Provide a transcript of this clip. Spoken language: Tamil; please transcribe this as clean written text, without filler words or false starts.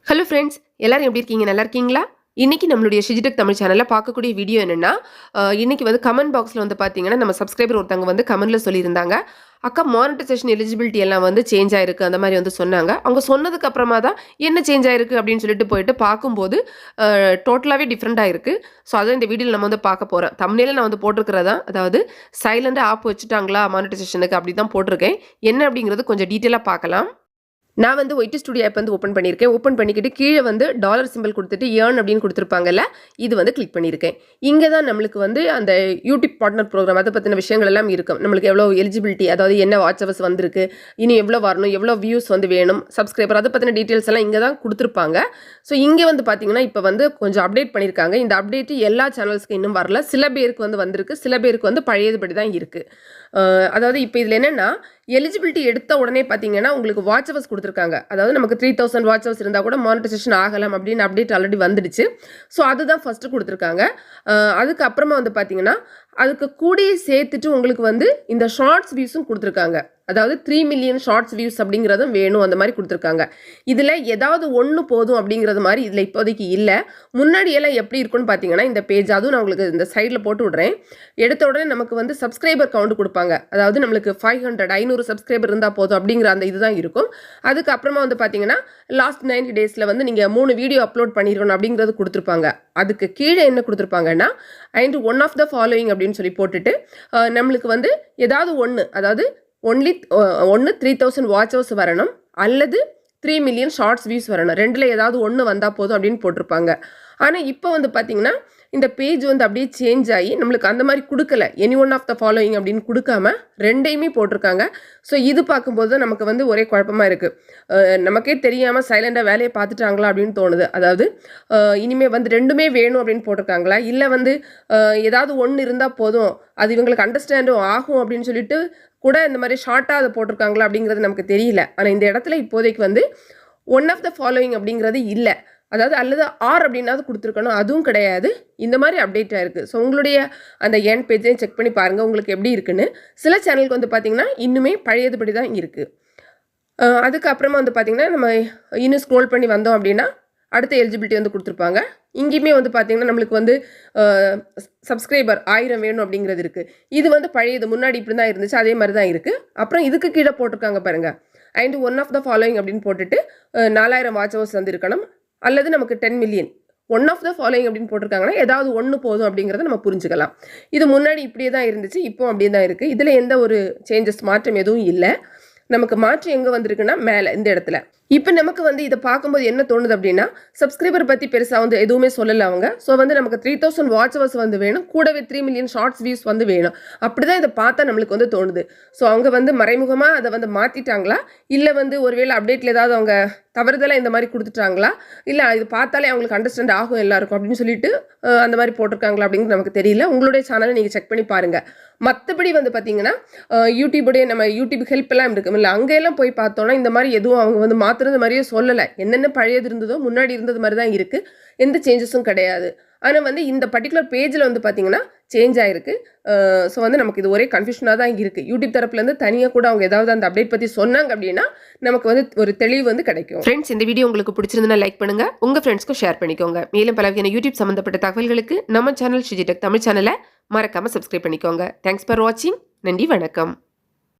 ஹலோ ஃப்ரெண்ட்ஸ், எல்லாரும் எப்படி இருக்கீங்க? நல்லா இருக்கீங்களா? இன்னைக்கு நம்மளுடைய ஷிஜிடெக் தமிழ் சேனல்ல பார்க்கக்கூடிய வீடியோ என்னன்னா, இன்னைக்கு வந்து கமெண்ட் பாக்ஸ்ல வந்து பார்த்தீங்கன்னா, நம்ம சப்ஸ்கிரைபர் ஒருத்தவங்க வந்து கமெண்ட்ல சொல்லியிருந்தாங்க. அக்கா மானிட்டைசேஷன் எலிஜிபிலிட்டி எல்லாம் வந்து சேஞ்ச் ஆயிருக்கு. அந்த மாரி வந்து சொன்னாங்க. அவங்க சொன்னதுக்கு அப்புறமா தான் என்ன சேஞ்ச் ஆயிருக்கு அப்படின்னு சொல்லிட்டு போயிட்டு பார்க்கும்போது, டோட்டலாவே டிஃபரெண்ட்டா இருக்கு. ஸோ அதான் இந்த வீடியோல நம்ம வந்து பார்க்க போறோம். தம்ப்நெயில்ல நான் வந்து போட்டிருக்கிறது தான். அதாவது சைலன்ட்டா ஆப் வச்சுட்டாங்களா மானிட்டைசேஷனுக்கு அப்படி தான் போட்டிருக்கேன். என்ன அப்படிங்கிறது கொஞ்சம் டீட்டெயிலா பார்க்கலாம். நான் வந்து ஒயிட் ஸ்டுடியோ ஆப் வந்து ஓப்பன் பண்ணியிருக்கேன். ஓப்பன் பண்ணிக்கிட்டு கீழே வந்து டாலர் சிம்பிள் கொடுத்துட்டு ஏர்ன் அப்படின்னு கொடுத்துருப்பாங்கல்ல, இது வந்து கிளிக் பண்ணியிருக்கேன். இங்கே தான் நம்மளுக்கு வந்து அந்த யூடியூப் பார்ட்னர் ப்ரோக்ராம் அதை பற்றின விஷயங்கள் எல்லாம் இருக்கும். நம்மளுக்கு எவ்வளோ எலிஜிபிலிட்டி, அதாவது என்ன வாட்ச் ஹவர்ஸ் வந்திருக்கு, இனி எவ்வளோ வரணும், எவ்வளோ வியூஸ் வந்து வேணும், சப்ஸ்கிரைபர் அதை பற்றின டீட்டெயில்ஸ் எல்லாம் இங்கே தான் கொடுத்துருப்பாங்க. ஸோ இங்கே வந்து பார்த்தீங்கன்னா இப்போ வந்து கொஞ்சம் அப்டேட் பண்ணியிருக்காங்க. இந்த அப்டேட் எல்லா சேனல்ஸ்க்கு இன்னும் வரல. சில பேருக்கு வந்து வந்திருக்கு, சில பேருக்கு வந்து பழையதுபடி தான் இருக்குது. அதாவது இப்போ இதில் என்னென்னா, எலிஜிபிலிட்டி எடுத்த உடனே பார்த்தீங்கன்னா உங்களுக்கு வாட்ச் ஹவர்ஸ் கொடுத்துருக்காங்க. அதாவது நமக்கு 3000 வாட்ச் ஹவர்ஸ் இருந்தால் கூட மானிட்டைசேஷன் ஆகலாம் அப்படின்னு அப்டேட் ஆல்ரெடி வந்துடுச்சு. ஸோ அதுதான் ஃபஸ்ட்டு கொடுத்துருக்காங்க. அதுக்கப்புறமா வந்து பார்த்தீங்கன்னா அதுக்கு கூடயே சேர்த்துட்டு உங்களுக்கு வந்து இந்த ஷார்ட்ஸ் வியூஸும் கொடுத்துருக்காங்க. அதாவது 3 மில்லியன் ஷார்ட்ஸ் வியூஸ் அப்படிங்கிறதும் வேணும், அந்த மாதிரி கொடுத்துருக்காங்க. இதில் ஏதாவது ஒன்று போதும் அப்படிங்கிறது மாதிரி இதில் இப்போதைக்கு இல்லை. முன்னாடியெல்லாம் எப்படி இருக்குன்னு பார்த்தீங்கன்னா இந்த பேஜ், அதுவும் நான் உங்களுக்கு இந்த சைடில் போட்டு விட்றேன். எடுத்த உடனே நமக்கு வந்து சப்ஸ்கிரைபர் கவுண்ட் கொடுப்பாங்க. அதாவது நம்மளுக்கு 500 சப்ஸ்கிரைபர் இருந்தால் போதும் அப்படிங்கிற அந்த இதுதான் இருக்கும். அதுக்கப்புறமா வந்து பார்த்தீங்கன்னா லாஸ்ட் 90 டேஸில் வந்து நீங்கள் 3 வீடியோ அப்லோட் பண்ணிடணும் அப்படிங்கிறது கொடுத்துருப்பாங்க. அதுக்கு கீழே என்ன கொடுத்துருப்பாங்கன்னா and one of the following அப்படின்னு சொல்லி போட்டுட்டு நம்மளுக்கு வந்து ஏதாவது ஒன்று, அதாவது ஒன்லி 3000 வாட்ச் ஹவர்ஸ் வரணும் அல்லது 3 மில்லியன் ஷார்ட்ஸ் வியூஸ் வரணும். ரெண்டில் ஏதாவது ஒன்று வந்தால் போதும் அப்படின்னு போட்டிருப்பாங்க. ஆனால் இப்போ வந்து பார்த்தீங்கன்னா இந்த பேஜ் வந்து அப்படியே சேஞ்ச் ஆகி நம்மளுக்கு அந்த மாதிரி கொடுக்கல. Any one of the following அப்படின்னு கொடுக்காம ரெண்டையுமே போட்டிருக்காங்க. ஸோ இது பார்க்கும்போது தான் நமக்கு வந்து ஒரே குழப்பமாக இருக்குது. நமக்கே தெரியாமல் சைலண்டாக வேலையை பார்த்துட்டாங்களா அப்படின்னு தோணுது. அதாவது இனிமேல் வந்து ரெண்டுமே வேணும் அப்படின்னு போட்டிருக்காங்களா, இல்லை வந்து ஏதாவது ஒன்று இருந்தால் போதும் அது இவங்களுக்கு அண்டர்ஸ்டாண்டும் ஆகும் அப்படின்னு சொல்லிட்டு கூட இந்த மாதிரி ஷார்ட்டாக அதை போட்டிருக்காங்களா அப்படிங்கிறது நமக்கு தெரியல. ஆனால் இந்த இடத்துல இப்போதைக்கு வந்து ஒன் ஆஃப் த ஃபாலோயிங் அப்படிங்கிறது இல்லை. அதாவது அல்லது ஆர் அப்படின்னாவது கொடுத்துருக்கணும், அதுவும் கிடையாது. இந்த மாதிரி அப்டேட் ஆயிருக்கு. ஸோ உங்களுடைய அந்த என் பேஜையும் செக் பண்ணி பாருங்கள் உங்களுக்கு எப்படி இருக்குன்னு. சில சேனலுக்கு வந்து பார்த்திங்கன்னா இன்னுமே பழையதுபடி தான் இருக்குது. அதுக்கப்புறமா வந்து பார்த்திங்கன்னா நம்ம இன்னும் ஸ்க்ரோல் பண்ணி வந்தோம் அப்படின்னா அடுத்த எலிஜிபிலிட்டி வந்து கொடுத்துருப்பாங்க. இங்கேயுமே வந்து பார்த்திங்கன்னா நம்மளுக்கு வந்து சப்ஸ்கிரைபர் 1000 வேணும் அப்படிங்கிறது இருக்குது. இது வந்து பழையது, முன்னாடி இப்படி தான் இருந்துச்சு, அதே மாதிரி தான் இருக்குது. அப்புறம் இதுக்கு கீழே போட்டிருக்காங்க பாருங்கள், and one of the following அப்படின்னு போட்டுட்டு 4000 வாட்ச் ஹவர்ஸ் வந்து இருக்கணும் அல்லது நமக்கு 10 million. One of the following அப்படின்னு போட்டிருக்காங்கன்னா ஏதாவது ஒன்று போதும் அப்படிங்கிறத நம்ம புரிஞ்சுக்கலாம். இது முன்னாடி இப்படியே தான் இருந்துச்சு, இப்போ அப்படியே தான் இருக்குது. இதில் எந்த ஒரு சேஞ்சஸ், மாற்றம் எதுவும் இல்லை. நமக்கு மாற்றம் எங்கே வந்திருக்குன்னா மேலே இந்த இடத்துல. இப்போ நமக்கு வந்து இதை பார்க்கும்போது என்ன தோணுது அப்படின்னா, சப்ஸ்கிரைபர் பற்றி பெருசாக வந்து எதுவுமே சொல்லலை அவங்க. ஸோ வந்து நமக்கு 3000 வாட்ச் ஹவர்ஸ் வந்து வேணும், கூடவே 3 மில்லியன் ஷார்ட்ஸ் வியூஸ் வந்து வேணும். அப்படி தான் இதை பார்த்தா நம்மளுக்கு வந்து தோணுது. ஸோ அவங்க வந்து மறைமுகமாக அதை வந்து மாற்றிட்டாங்களா, இல்லை வந்து ஒருவேளை அப்டேட்டில் ஏதாவது அவங்க தவறுதலாக இந்த மாதிரி கொடுத்துட்டாங்களா, இல்லை இது பார்த்தாலே அவங்களுக்கு அண்டர்ஸ்டாண்ட் ஆகும் எல்லாருக்கும் அப்படின்னு சொல்லிட்டு அந்த மாதிரி போட்டிருக்காங்களா அப்படிங்கிறது நமக்கு தெரியல. உங்களுடைய சேனலை நீங்கள் செக் பண்ணி பாருங்கள். மற்றபடி வந்து பார்த்தீங்கன்னா யூடியூபுடைய நம்ம யூடியூப் ஹெல்ப் எல்லாம் இருக்கும் இல்லை, அங்கெல்லாம் போய் பார்த்தோன்னா இந்த மாதிரி எதுவும் அவங்க வந்து மாற்றுறது மாதிரியே சொல்லலை. என்னென்ன பழையது இருந்ததோ முன்னாடி இருந்தது மாதிரி தான் இருக்குது, எந்த சேஞ்சஸும் கிடையாது. ஆனால் வந்து இந்த பர்டிகுலர் பேஜில் வந்து பார்த்தீங்கன்னா சேஞ்ச் ஆகிருக்கு. ஸோ வந்து நமக்கு இது ஒரே கன்ஃபியூஷனாக தான் இருக்குது. யூடியூப் தரப்புலேருந்து தனியாக கூட அவங்க ஏதாவது அந்த அப்டேட் பற்றி சொன்னாங்க அப்படின்னா நமக்கு வந்து ஒரு தெளிவு வந்து கிடைக்கும். ஃப்ரெண்ட்ஸ், இந்த வீடியோ உங்களுக்கு பிடிச்சிருந்தா லைக் பண்ணுங்கள், உங்கள் ஃப்ரெண்ட்ஸ்க்கும் ஷேர் பண்ணிக்கோங்க. மேலும் பல வகையான யூடியூப் சம்மந்தப்பட்ட தகவல்களுக்கு நம்ம சேனல் ஷிஜிடெக் தமிழ் சேனலை மறக்காமல் சப்ஸ்கிரைப் பண்ணிக்கோங்க. தேங்க்ஸ் ஃபார் வாட்சிங். நன்றி, வணக்கம்.